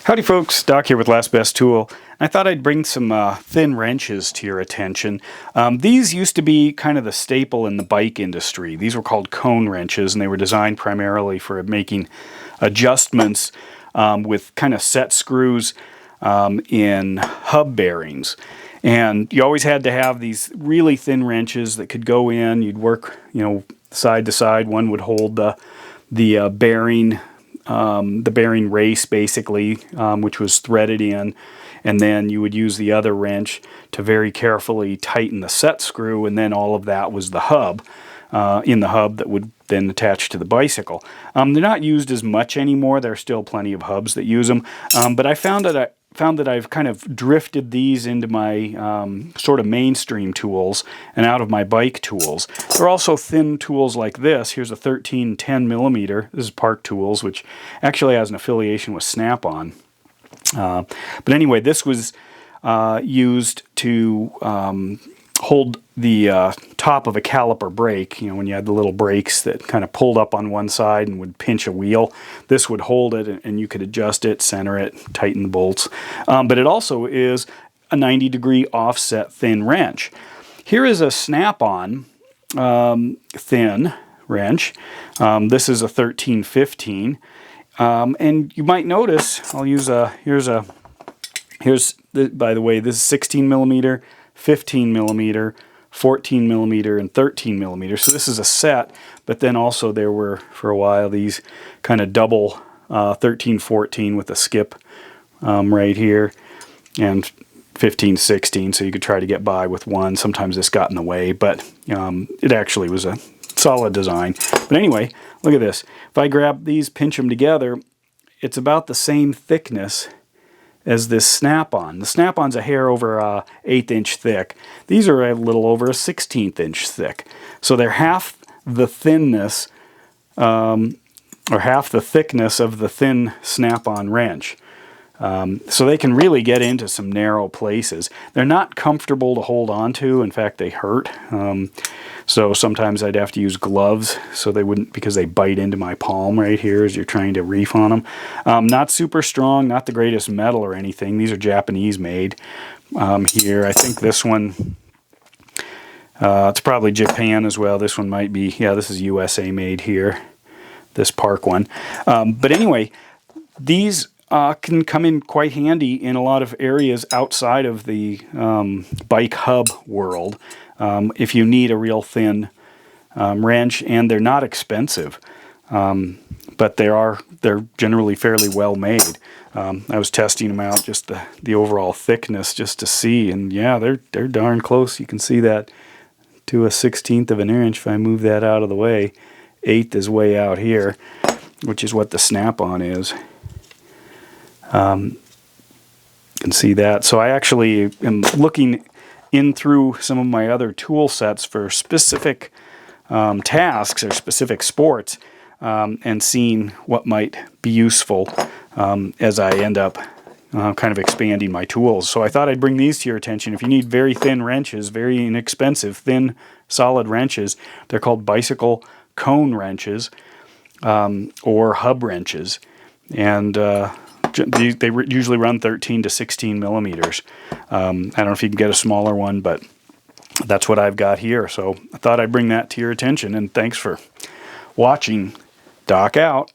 Howdy folks, Doc here with Last Best Tool. I thought I'd bring some thin wrenches to your attention. These used to be kind of the staple in the bike industry. These were called cone wrenches, and they were designed primarily for making adjustments with kind of set screws in hub bearings. And you always had to have these really thin wrenches that could go in. You'd work, side to side. One would hold the bearing race basically, which was threaded in, and then you would use the other wrench to very carefully tighten the set screw, and then all of that was the hub in the hub that would then attach to the bicycle. They're not used as much anymore. There are still plenty of hubs that use them, but I found that I've kind of drifted these into my sort of mainstream tools and out of my bike tools. There are also thin tools like this. Here's a 1310 millimeter. This is Park Tools, which actually has an affiliation with SnapOn. But anyway, this was used to hold the top of a caliper brake. When you had the little brakes that kind of pulled up on one side and would pinch a wheel, this would hold it, and you could adjust it, center it, tighten the bolts. But it also is a 90-degree offset thin wrench. Here is a SnapOn thin wrench. This is a 1315, and you might notice I'll use by the way, this is 16 millimeter, 15 millimeter, 14 millimeter, and 13 millimeter. So this is a set, but then also there were, for a while, these kind of double 13-14 with a skip right here, and 15-16, so you could try to get by with one. Sometimes this got in the way, but it actually was a solid design. But anyway, look at this. If I grab these, pinch them together, it's about the same thickness as this SnapOn. The SnapOn's a hair over 1/8 inch thick. These are a little over 1/16 inch thick. So they're half the thinness, or half the thickness of the thin SnapOn wrench. So they can really get into some narrow places. They're not comfortable to hold on to. In fact, they hurt. So sometimes I'd have to use gloves so they wouldn't, because they bite into my palm right here as you're trying to reef on them. Not super strong, not the greatest metal or anything. These are Japanese made. Here, I think this one, it's probably Japan as well. This one might be, yeah, this is USA made here, this Park one. But anyway, these can come in quite handy in a lot of areas outside of the bike hub world if you need a real thin wrench, and they're not expensive, but they're generally fairly well made. I was testing them out, just the overall thickness, just to see, and yeah, they're darn close. You can see that to a 1/16 of an inch. If I move that out of the way, 1/8 is way out here, which is what the SnapOn is. You can see that. So I actually am looking in through some of my other tool sets for specific tasks or specific sports, and seeing what might be useful as I end up kind of expanding my tools. So I thought I'd bring these to your attention. If you need very thin wrenches, very inexpensive, thin, solid wrenches, they're called bicycle cone wrenches or hub wrenches. And they usually run 13 to 16 millimeters. I don't know if you can get a smaller one, but that's what I've got here. So I thought I'd bring that to your attention, and thanks for watching. Doc out.